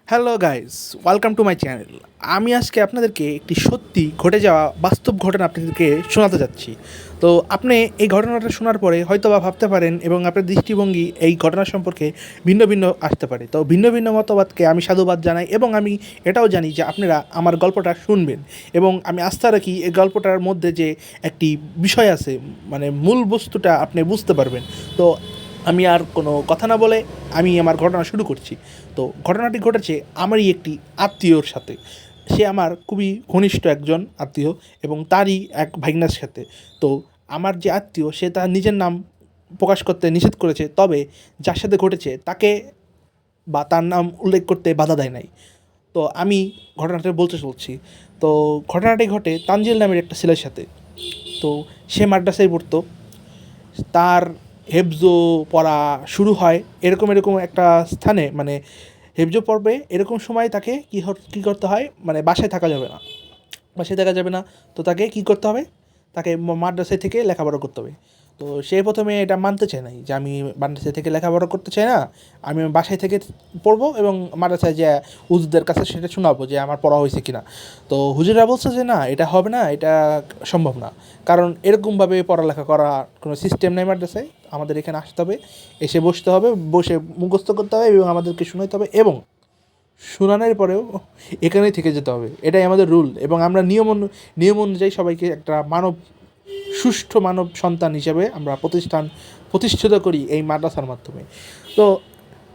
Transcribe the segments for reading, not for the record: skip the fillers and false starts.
Hello guys, welcome to my channel. আমি আজকে আপনাদেরকে একটি সত্যি ঘটে যাওয়া বাস্তব ঘটনা আপনাদেরকে শোনাতে যাচ্ছি। তো আপনি এই ঘটনাটা শোনার পরে হয়তো বা ভাবতে পারেন এবং আপনার দৃষ্টিভঙ্গি এই ঘটনা সম্পর্কে ভিন্ন ভিন্ন আসতে পারে। তো ভিন্ন ভিন্ন মতবাদকে আমি সাধুবাদ জানাই এবং আমি এটাও জানি যে আপনারা আমার গল্পটা শুনবেন এবং আমি আস্থা রাখি এই গল্পটার মধ্যে যে একটি বিষয় আছে, মানে মূল বস্তুটা আপনি বুঝতে পারবেন। তো আমি আর কোনো কথা না বলে আমি আমার ঘটনা শুরু করছি। তো ঘটনাটি ঘটেছে আমারই একটি আত্মীয়র সাথে। সে আমার খুবই ঘনিষ্ঠ একজন আত্মীয় এবং তারই এক ভাইগনার সাথে। তো আমার যে আত্মীয় সে তার নিজের নাম প্রকাশ করতে নিষেধ করেছে, তবে যার সাথে ঘটেছে তাকে বা তার নাম উল্লেখ করতে বাধা দেয় নাই। তো আমি ঘটনাটা বলতে চলছি। তো ঘটনাটি ঘটে তানজিল নামের একটা ছেলের সাথে। তো সে মাদ্রাসায় পড়তো। তার হেফজো পড়া শুরু হয় এরকম এরকম একটা স্থানে, মানে হেফজো পড়বে এরকম সময় তাকে কী করতে হয়, মানে বাসায় থাকা যাবে না, বাসায় থাকা যাবে না। তো তাকে কী করতে হবে, তাকে মাদ্রাসায় থেকে লেখাপড়া করতে হবে। তো সে প্রথমে এটা মানতে চায় নাই যে আমি মাদ্রাসায় থেকে লেখাপড়া করতে চাই না, আমি বাসায় থেকে পড়বো এবং মাদ্রাসায় যে হুজুরদের কাছে সেটা শোনাবো যে আমার পড়া হয়েছে কি না। তো হুজুররা বলছে যে না, এটা হবে না, এটা সম্ভব না, কারণ এরকমভাবে পড়ালেখা করা কোনো সিস্টেম নেই মাদ্রাসায়। আমাদের এখানে আসতে হবে, এসে বসতে হবে, বসে মুখস্থ করতে হবে এবং আমাদেরকে শোনাতে হবে এবং শোনানোর পরেও এখানেই থেকে যেতে হবে, এটাই আমাদের রুল। এবং আমরা নিয়ম অনুযায়ী সবাইকে একটা সুষ্ঠু মানব সন্তান হিসেবে আমরা প্রতিষ্ঠিত করি এই মাদ্রাসার মাধ্যমে। তো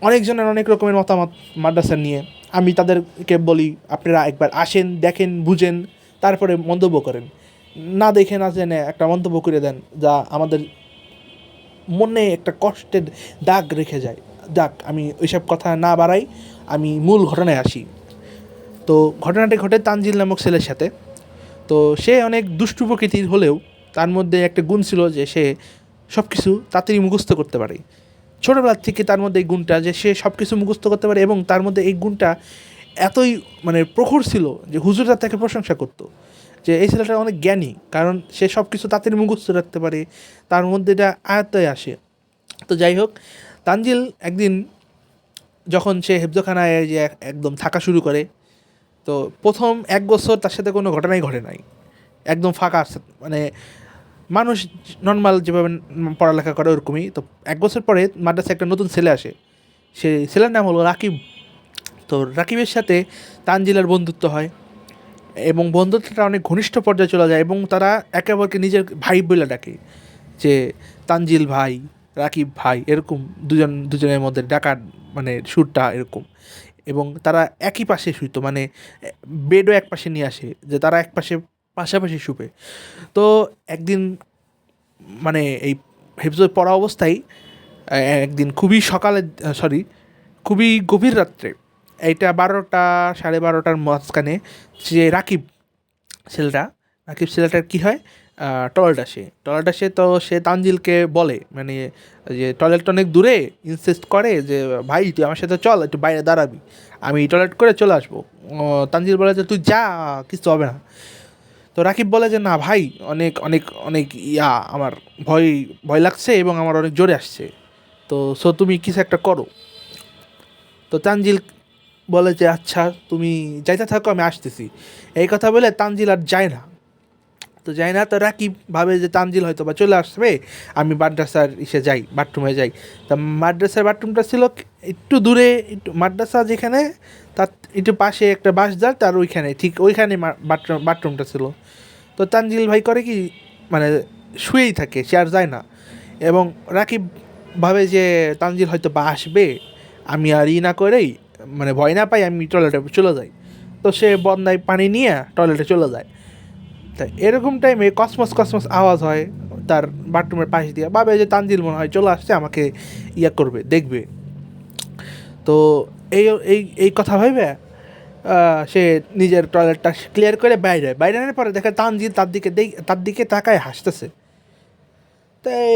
অনেকজনের অনেক রকমের মতামত মাদ্রাসা নিয়ে। আমি তাদেরকে বলি আপনারা একবার আসেন, দেখেন, বুঝেন, তারপরে মন্তব্য করেন। না দেখে না জেনে একটা মন্তব্য করে দেন যা আমাদের মনে একটা কষ্টের দাগ রেখে যায়। যাক, আমি ওইসব কথা না বাড়াই, আমি মূল ঘটনায় আসি। তো ঘটনাটি ঘটে তানজিল নামক ছেলের সাথে। তো সে অনেক দুষ্টু প্রকৃতির হলেও তার মধ্যে একটা গুণ ছিল যে সে সব কিছু তাড়াতাড়ি মুখস্থ করতে পারে। ছোটোবেলার থেকে তার মধ্যে এই গুণটা যে সে সব কিছু মুখস্থ করতে পারে এবং তার মধ্যে এই গুণটা এতই মানে প্রখর ছিল যে হুজুররা তাকে প্রশংসা করতো যে এই ছেলেটা অনেক জ্ঞানী, কারণ সে সব কিছু তাড়াতাড়ি মুখস্থ রাখতে পারে, তার মধ্যে এটা আয়ত্তায় আসে। তো যাই হোক, তানজিল একদিন যখন সে হেফজোখানায় যে একদম থাকা শুরু করে, তো প্রথম 1 বছর তার সাথে কোনো ঘটনাই ঘটে নাই, একদম ফাঁকা, মানে মানুষ নর্মাল যেভাবে পড়ালেখা করে ওরকমই। তো 1 বছর পরে মাদ্রাসায় একটা নতুন ছেলে আসে, সেই ছেলের নাম হলো রাকিব। তো রাকিবের সাথে তানজিলার বন্ধুত্ব হয় এবং বন্ধুত্বটা অনেক ঘনিষ্ঠ পর্যায়ে চলে যায় এবং তারা একে অপরকে নিজের ভাই বলে ডাকে, যে তানজিল ভাই, রাকিব ভাই, এরকম দুজনের মধ্যে ডাকার মানে সুরটা এরকম। এবং তারা একই পাশে শুইতো, মানে বেডও এক পাশে নিয়ে আসে যে তারা এক পাশে পাশাপাশি শুবে। তো একদিন মানে এই হেফজো পড়া অবস্থায় একদিন খুবই সকালে, সরি, খুবই গভীর রাত্রে, এইটা 12টা 12:30টার মাঝখানে, যে ছেলেটা রাকিব ছেলেটার কী হয়, টয়লেট আসে। তো সে তানজিলকে বলে, মানে যে টয়লেট অনেক দূরে, ইনসিস্ট করে যে ভাই তুই আমার সাথে চল, একটু বাইরে দাঁড়াবি, আমি টয়লেট করে চলে আসবো। তানজিল বলে যে তুই যা, কিছু হবে না। তো রাকিব বলে যে না ভাই, অনেক অনেক অনেক আমার ভয় ভয় লাগছে এবং আমার অনেক জোরে আসছে, তো তুমি কিছু একটা করো। তো তানজিল বলে যে আচ্ছা তুমি যাইতে থাকো, আমি আসতেছি। এই কথা বলে তানজিল আর যায় না। তো যায় না, তো রাকিব ভাবে যে তানজিল হয়তো বা চলে আসবে, আমি মাদ্রাসার যাই, বাথরুমে যাই। তা মাদ্রাসার বাথরুমটা ছিল একটু দূরে, একটু মাদ্রাসা যেখানে তার একটু পাশে একটা বাঁশঝাড়, তার ওইখানে ঠিক ওইখানে বাথরুমটা ছিল। তো তানজিল ভাই করে কি, মানে শুয়েই থাকে, সে আর যায় না। এবং রাকিব ভাবে যে তানজিল হয়তো বা আসবে, আমি আর না করেই, মানে ভয় না পাই, আমি টয়লেটে চলে যাই। তো সে বন্দায় পানি নিয়ে টয়লেটে চলে যায়। তাই এরকম টাইমে কসমস কসমস আওয়াজ হয় তার বাথরুমের পাশ দিয়ে, ভাবে যে তানজিল মনে হয় চলে আসছে, আমাকে করবে, দেখবে। তো এই এই এই কথা ভাইবে সে নিজের টয়লেটটা ক্লিয়ার করে বাইরে বাইরে আনার পরে দেখে তানজিল তার দিকে তাকায় হাসতেছে। তাই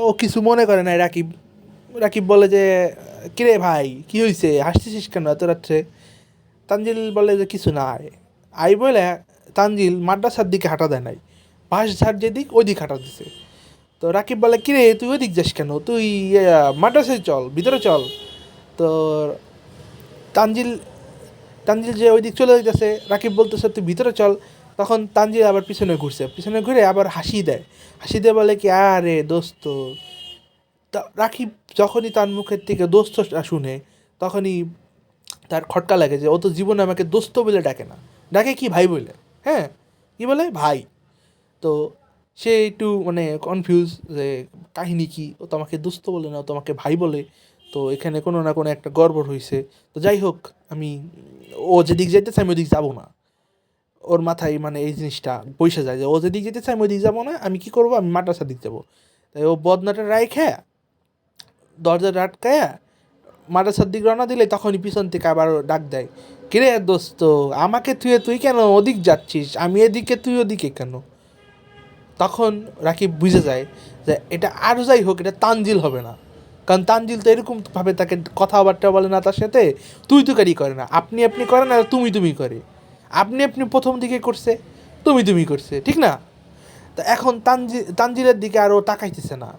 ও কিছু মনে করে না। রাকিব রাকিব বলে যে কিরে ভাই, কী হয়েছে, হাসতেছিস কেন এত রাত্রে? তানজিল বলে যে কিছু না আই বলে তানজিল মাদ্রাসার দিকে হাঁটা দেয় নাই, বাঁশ ঝাড় যেদিক ওই দিক হাঁটা দিছে। তো রাকিব বলে কিরে তুই ওই দিক যাস কেন, তুই মাদ্রাসায় চল, ভিতরে চল। তো তানজিল তানজিল যে ওই দিক চলে যাইতেছে, রাকিব বলতেছে তুই ভিতরে চল। তখন তানজিল আবার পিছনে ঘুরছে, পিছনে ঘুরে আবার হাসি দেয়, হাসি দিয়ে বলে কি আরে দোস্ত। তা রাকিব যখনই তার মুখের থেকে দোস্তটা শুনে তখনই তার খটকা লাগে যে ও তো জীবনে আমাকে দোস্ত বলে ডাকে না, ডাকে কি ভাই বলে। হ্যাঁ, কী বলে ভাই। তো সে একটু মানে কনফিউজ যে কাহিনী কি, ও তো আমাকে দোস্ত বলে না, ও তো আমাকে ভাই বলে। তো এখানে কোনো না কোনো একটা গড়বড় হয়েছে। তো যাই হোক, আমি ও যেদিক যেতেছে আমি ওদিক যাবো না। ওর মাথায় মানে এই জিনিসটা পয়সা যায় যে ও যেদিক যেতেছে আমি ওদিক যাবো না, আমি কী করবো, আমি মাদ্রাসার দিক যাবো। তাই ও বদনাটা রাইখা দরজা আটকায়া মাদ্রাসার দিক রওনা দিলে তখনই পিছন থেকে আবার ডাক দেয়, কিরে দোস্ত আমাকে তুই কেন ওদিক যাচ্ছিস, আমি এদিকে তুই ওদিকে কেন। তখন রাকিব বুঝে যায় যে এটা আর যাই হোক এটা তানজিল হবে না, কারণ তানজিল তো এরকমভাবে তাকে কথাবার্তা বলে না, তার সাথে তুই করে না, আপনি করে না, তুমি করে। আপনি প্রথম দিকে করছে, তুমি করছে, ঠিক না? তো এখন তানজিলের দিকে আর ও তাকাইতেছে না,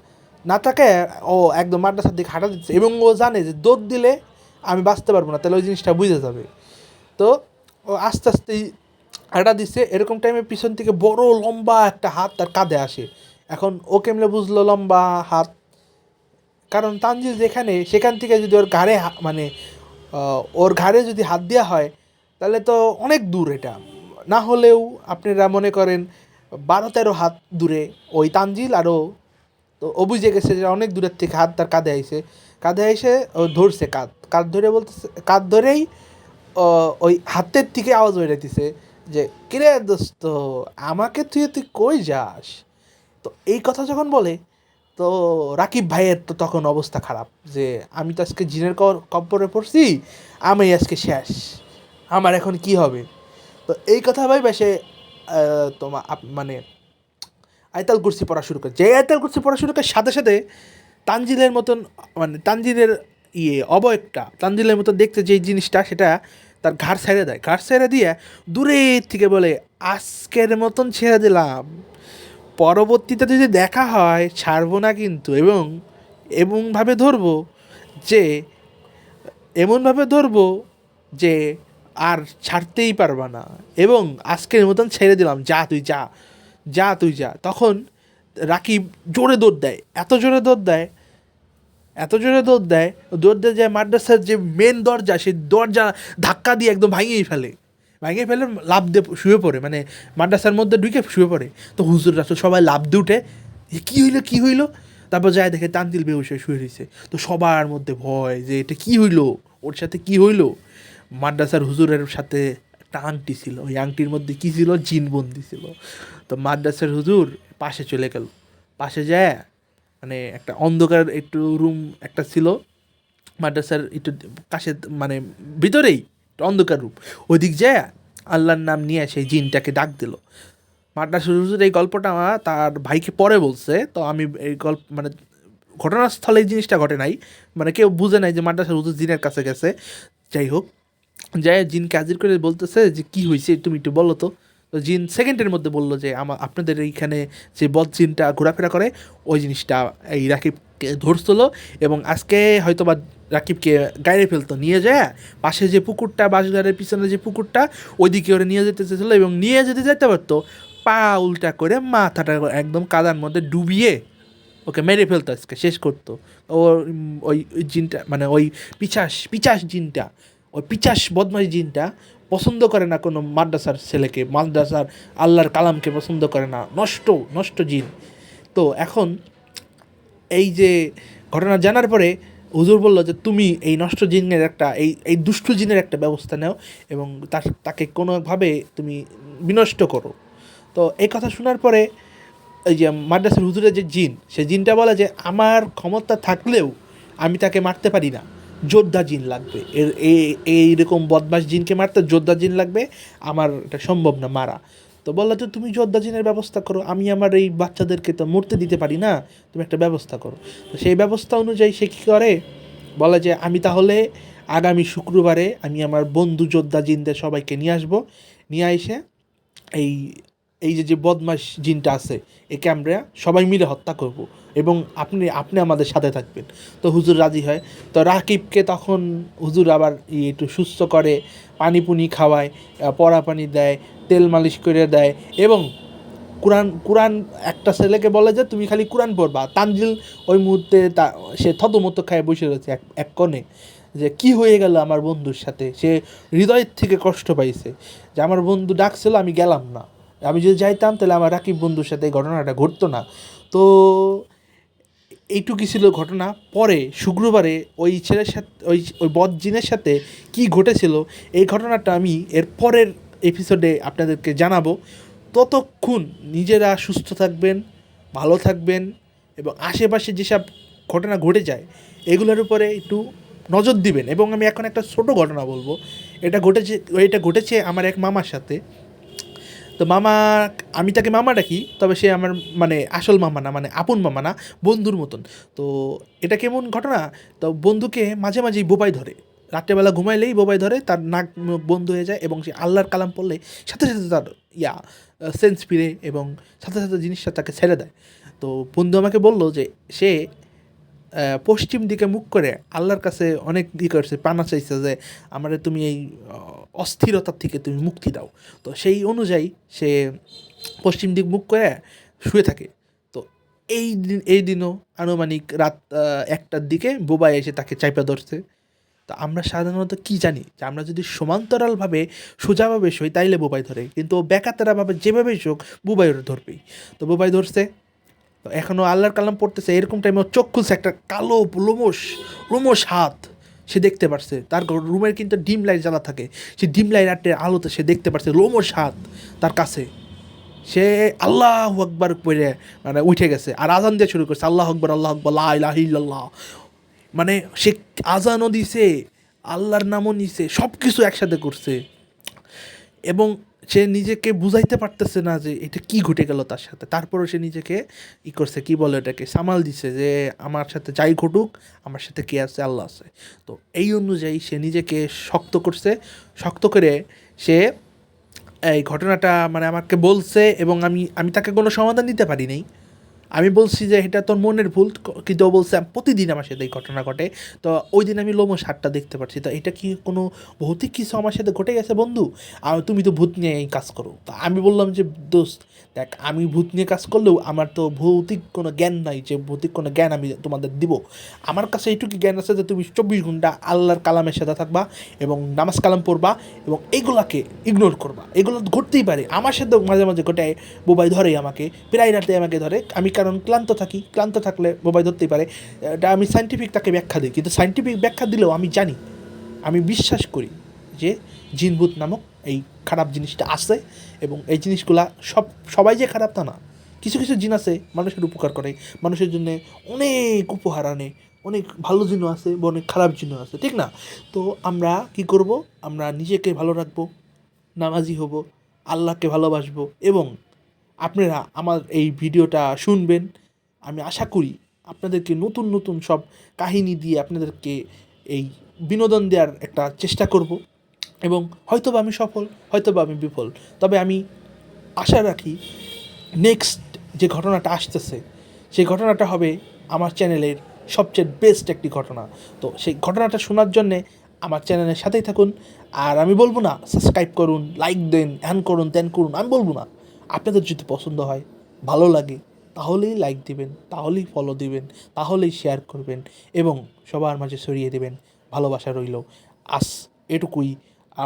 না তাকায় ও একদম মাদ্রাসার দিকে হাঁটা দিচ্ছে, এবং ও জানে যে দৌড় দিলে আমি বাঁচতে পারবো না, তাহলে ওই জিনিসটা বুঝে যাবে। তো ও আস্তে আস্তেই হাঁটা দিচ্ছে, এরকম টাইমে পিছন থেকে বড় লম্বা একটা হাত তার কাঁধে আসে। এখন ও কেমনে বুঝলো লম্বা হাত, কারণ তানজিল যেখানে সেখান থেকে যদি ওর ঘাড়ে মানে ওর ঘাড়ে যদি হাত দেওয়া হয় তাহলে তো অনেক দূর, এটা না হলেও আপনারা মনে করেন 12-13 হাত দূরে ওই তানজিল আরও। তো ও বুঝে গেছে যে অনেক দূরের থেকে হাত তার কাঁধে আইসে, কাঁধে এসে ও ধরছে কাঁধ ধরে বলতেছে, কাঁধ ধরেই ওই হাতের থেকে আওয়াজ বেরোতেছে যে কিরে দোস্ত আমাকে তুই কই যাস। তো এই কথা যখন বলে তো রাকিব ভাইয়ের তো তখন অবস্থা খারাপ যে আমি তো আজকে জিনের কব্বরে পড়ছি, আমি আজকে শেষ, আমার এখন কি হবে। তো এই কথা ভাই সে তোমার মানে আয়তাল কুরসি পড়া শুরু করে, যে আয়তাল কুরসি পড়া শুরু করে সাথে সাথে তানজিলের মতন মানে তানজিলের অবয়বটা তানজিলের মতন দেখতে যে জিনিসটা সেটা তার ঘাড় ছেড়ে দেয়, ঘাড় ছেড়ে দিয়ে দূরের থেকে বলে আজকের মতন ছেড়ে দিলাম, পরবর্তীতে যদি দেখা হয় ছাড়বো না কিন্তু, এবং এমনভাবে ধরবো যে এমনভাবে ধরবো যে আর ছাড়তেই পারবা না, এবং আজকের মতন ছেড়ে দিলাম, যা তুই যা, তুই যা। তখন রাকিব জোরে দৌড় দেয়, এত জোরে দৌড় দেয়, দৌড় দিয়ে যায় মাদ্রাসার যে মেন দরজা, সেই দরজা ধাক্কা দিয়ে একদম ভাঙিয়ে ফেলে লাফ দিয়ে শুয়ে পড়ে, মানে মাদ্রাসার মধ্যে ঢুকে শুয়ে পড়ে। তো হুজুর রাসূল সবাই লাফ দিয়ে উঠে, কী হইলো। তারপর যায় দেখে তানজিল বেহুশ হয়ে শুয়ে রয়েছে। তো সবার মধ্যে ভয় যে এটা কী হইলো, ওর সাথে কী হইলো। মাদ্রাসার হুজুরের সাথে একটা আংটি ছিল, ওই আংটির মধ্যে কী ছিল, জিনবন্দি ছিল। তো মাদ্রাসার হুজুর পাশে চলে গেল, পাশে যায় মানে একটা অন্ধকার একটু রুম একটা ছিল মাদ্রাসার একটু কাছে, মানে ভিতরেই অন্ধকার রূপ, ওইদিক যায় আল্লাহর নাম নিয়ে সেই জিনটাকে ডাক দিল। মাদ্রাসার হুজুর এই গল্পটা তার ভাইকে পরে বলছে, তো আমি এই গল্প মানে ঘটনাস্থলে এই জিনিসটা ঘটে নাই, মানে কেউ বুঝে নাই যে মাদ্রাসার হুজুর জিনের কাছে গেছে। যাই হোক, যাই জিনকে হাজির করে বলতেছে যে কী হয়েছে তুমি একটু বলো তো। তো জিন সেকেন্ডের মধ্যে বললো যে আপনাদের এইখানে যে বদ জিনটা ঘোরাফেরা করে ওই জিনিসটা এই রাকিবকে ধরছিল, এবং আজকে হয়তো বা রাকিবকে গাড়ি ফেলতো, নিয়ে যায় পাশে যে পুকুরটা, বাঁশঘাটের পিছনে যে পুকুরটা, ওইদিকে ওরা নিয়ে যেতে চেয়েছিলো, এবং নিয়ে যেতে পারতো পা উল্টা করে মাথাটা একদম কাদার মধ্যে ডুবিয়ে ওকে মেরে ফেলতো, আজকে শেষ করতো। ওই জিনটা মানে ওই পিচাস জিনটা, ওই পিচাস বদমাশ জিনটা পছন্দ করে না কোনো মাদ্রাসার ছেলেকে, মাদ্রাসার আল্লাহর কালামকে পছন্দ করে না, নষ্ট জিন। তো এখন এই যে ঘটনা জানার পরে হুজুর বলল যে তুমি এই নষ্ট জিনের একটা এই দুষ্টু জিনের একটা ব্যবস্থা নাও, এবং তাকে কোনোভাবে তুমি বিনষ্ট করো। তো এই কথা শোনার পরে এই যে মাদ্রাসার হুজুরের যে জিন, সে জিনটা বলে যে আমার ক্ষমতা থাকলেও আমি তাকে মারতে পারি না, যোদ্ধা জিন লাগবে, এইরকম বদমাস জিনকে মারতে যোদ্ধা জিন লাগবে, আমার এটা সম্ভব না মারা। তো বললো তো তুমি যোদ্ধা জিনের ব্যবস্থা করো, আমি আমার এই বাচ্চাদেরকে তো মরতে দিতে পারি না, তুমি একটা ব্যবস্থা করো। তো সেই ব্যবস্থা অনুযায়ী সে কী করে, বলে যে আমি তাহলে আগামী শুক্রবারে আমি আমার বন্ধু যোদ্ধা জিনদের সবাইকে নিয়ে আসবো, নিয়ে এসে এই এই যে বদমাশ জিনটা আছে একে আমরা সবাই মিলে হত্যা করব এবং আপনি আপনি আমাদের সাথে থাকবেন। তো হুজুর রাজি হয়। তো রাকিবকে তখন হুজুর আবার একটু সুস্থ করে, পানি পুনি খাওয়ায়, পরা পানি দেয়, তেল মালিশ করে দেয় এবং কোরআন কোরআন একটা ছেলেকে বলে যে তুমি খালি কোরআন পড়বা। তানজিল ওই মুহূর্তে সে থতমত খায় বসে রয়েছে এক এক কোণে, যে কি হয়ে গেল আমার বন্ধুর সাথে। সে হৃদয়ের থেকে কষ্ট পাইছে যে আমার বন্ধু ডাকছিল, আমি গেলাম না, আমি যদি যাইতাম তাহলে আমার রাকিব বন্ধুর সাথে এই ঘটনাটা ঘটতো না। তো এইটুকুই ছিল ঘটনা। পরে শুক্রবারে ওই ছেলের সাথে ওই ওই বদ জিনের সাথে কী ঘটেছিল এই ঘটনাটা আমি এর পরের এপিসোডে আপনাদেরকে জানাবো। ততক্ষণ নিজেরা সুস্থ থাকবেন, ভালো থাকবেন এবং আশেপাশে যেসব ঘটনা ঘটে যায় এগুলোর উপরে একটু নজর দিবেন। এবং আমি এখন একটা ছোটো ঘটনা বলবো। এটা ঘটেছে আমার এক মামার সাথে। তো মামা, আমি তাকে মামা ডাকি, তবে সে আমার মানে আসল মামা না, মানে আপন মামা না, বন্ধুর মতন। তো এটা কেমন ঘটনা, তো বন্ধুকে মাঝে মাঝেই বোবাই ধরে, রাত্রেবেলা ঘুমাইলেই বোবাই ধরে, তার নাক মুখ বন্ধ হয়ে যায় এবং সে আল্লাহর কালাম পড়লে সাথে সাথে তার সেন্স ফিরে এবং সাথে সাথে জিনিসটা তাকে ছেড়ে দেয়। তো বন্ধু আমাকে বলল যে সে পশ্চিম দিকে মুখ করে আল্লাহর কাছে অনেক করছে, পানা চাইছে যে আমারে তুমি এই অস্থিরতার থেকে তুমি মুক্তি দাও। তো সেই অনুযায়ী সে পশ্চিম দিক মুখ করে শুয়ে থাকে। তো এই দিনও আনুমানিক রাত 1টার দিকে বোবাই এসে তাকে চাইপা ধরছে। তো আমরা সাধারণত কি জানি যে আমরা যদি সমান্তরালভাবে সোজাভাবে শুই তাইলে বোবাই ধরে, কিন্তু ও বেকাতেরাভাবে যেভাবেই শোক বোবাই ওরা ধরবেই। তো বোবাই ধরছে, তো এখনও আল্লাহর কালাম পড়তেছে, এরকম টাইমে চোখ খুলছে, একটা কালো লোমশ লোমশ হাত সে দেখতে পারছে। তার রুমের কিন্তু ডিম লাইট জ্বালা থাকে, সে ডিম লাইটের আলোতে সে দেখতে পারছে লোমশ হাত তার কাছে। সে আল্লাহু আকবার পড়ে মানে উঠে গেছে আর আজান দিয়ে শুরু করছে, আল্লাহু আকবার আল্লাহু আকবার লা ইলাহা ইল্লাল্লাহ। মানে সে আজানও দিছে, আল্লাহর নামও নিছে, সব কিছু একসাথে করছে এবং সে নিজেকে বুঝাইতে পারতেছে না যে এটা কি ঘটে গেল তার সাথে। তারপরও সে নিজেকে করছে, কি বলে এটাকে, সামাল দিছে যে আমার সাথে যাই ঘটুক আমার সাথে কে আছে, আল্লাহ আছে। তো এই অনুযায়ী সে নিজেকে শক্ত করছে, শক্ত করে সে এই ঘটনাটা মানে আমাকে বলছে এবং আমি আমি তাকে কোনো সমাধান দিতে পারি নাই। আমি বলছি যে এটা তোর মনের ভুল, কিন্তু ও বলছে প্রতিদিন আমার সাথে এই ঘটনা ঘটে। তো ওই দিন আমি লোমশ হাতটা দেখতে পাচ্ছি, তো এটা কি কোনো ভৌতিক কিছু আমার সাথে ঘটে গেছে বন্ধু? আর তুমি তো ভূত নিয়ে এই কাজ করো। তা আমি বললাম যে দোস্ত দেখ, আমি ভূত নিয়ে কাজ করলেও আমার তো ভৌতিক কোনো জ্ঞান নাই যে ভৌতিক কোনো জ্ঞান আমি তোমাদের দিব। আমার কাছে এইটুকু জ্ঞান আছে যে তুমি 24 ঘন্টা আল্লাহর কালামের সাথে থাকবা এবং নামাজ কালাম পড়বা এবং এইগুলাকে ইগনোর করবা। এগুলো ঘটতেই পারে, আমার সাথেও মাঝে মাঝে ঘটে, বোবাই ধরেই আমাকে, প্রায় রাতে আমাকে ধরে। আমি কারণ ক্লান্ত থাকি, ক্লান্ত থাকলে বোবাই ধরতেই পারে। এটা আমি সাইন্টিফিক তাকে ব্যাখ্যা দিই, কিন্তু সাইন্টিফিক ব্যাখ্যা দিলেও আমি জানি, আমি বিশ্বাস করি যে জিনভূত নামক এই খারাপ জিনিসটা আছে এবং এই জিনিসগুলা সবাই যে খারাপ তা না। কিছু কিছু জিন আছে মানুষের উপকার করে, মানুষের জন্য অনেক উপহার আনে, অনেক ভালো জিনও আছে বা অনেক খারাপ জিনও আছে, ঠিক না? তো আমরা কি করব, আমরা নিজেকে ভালো রাখবো, নামাজি হব, আল্লাহকে ভালোবাসবো এবং আপনারা আমার এই ভিডিওটা শুনবেন। আমি আশা করি আপনাদেরকে নতুন নতুন সব কাহিনী দিয়ে আপনাদেরকে এই বিনোদন দেওয়ার একটা চেষ্টা করব এবং হয়তোবা আমি সফল, হয়তোবা আমি বিফল, তবে আমি আশা রাখি নেক্সট যে ঘটনাটা আসতেছে সেই ঘটনাটা হবে আমার চ্যানেলের সবচেয়ে বেস্ট একটি ঘটনা। তো সেই ঘটনাটা শোনার জন্যে আমার চ্যানেলের সাথেই থাকুন। আর আমি বলবো না সাবস্ক্রাইব করুন, লাইক দেন, হ্যান করুন ত্যান করুন, আমি বলবো না। আপনাদের যদি পছন্দ হয়, ভালো লাগে, তাহলেই লাইক দিবেন, তাহলেই ফলো দিবেন, তাহলেই শেয়ার করবেন এবং সবার মাঝে ছড়িয়ে দেবেন। ভালোবাসা রইল। আজ এটুকুই।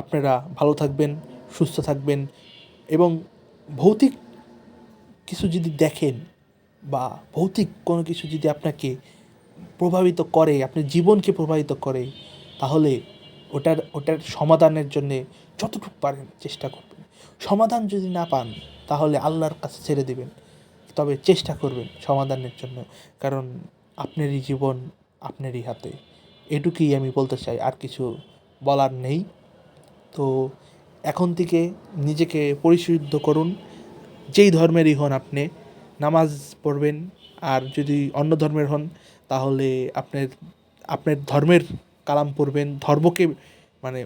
আপনারা ভালো থাকবেন, সুস্থ থাকবেন এবং ভৌতিক কিছু যদি দেখেন বা ভৌতিক কোনো কিছু যদি আপনাকে প্রভাবিত করে, আপনার জীবনকে প্রভাবিত করে, তাহলে ওটার সমাধানের জন্যে যতটুকু পারেন চেষ্টা করবেন। সমাধান যদি না পান তাহলে আল্লাহর কাছে ছেড়ে দেবেন, তবে চেষ্টা করবেন সমাধানের জন্য, কারণ আপনারই জীবন আপনারই হাতে। এটুকুই আমি বলতে চাই, আর কিছু বলার নেই। তো এখন থেকে নিজেকে পরিশুদ্ধ করুন, যেই ধর্মেরই হন আপনি, নামাজ পড়বেন। আর যদি অন্য ধর্মের হন তাহলে আপনার আপনার ধর্মের কালাম পড়বেন, ধর্মকে মানে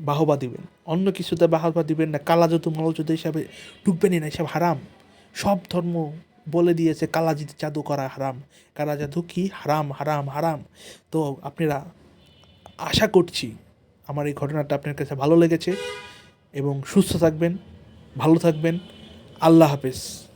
বাহবা দিবেন, অন্য কিছুতে বাহবা দিবেন না। কালা জাদু মাল জাদু হিসাবে ঢুকবেনই না, এসব হারাম। সব ধর্ম বলে দিয়েছে কালা জাদু করা হারাম, কালা জাদু কি হারাম হারাম হারাম। তো আপনারা, আশা করছি আমার এই ঘটনাটা আপনার কাছে ভালো লেগেছে এবং সুস্থ থাকবেন, ভালো থাকবেন। আল্লাহ হাফেজ।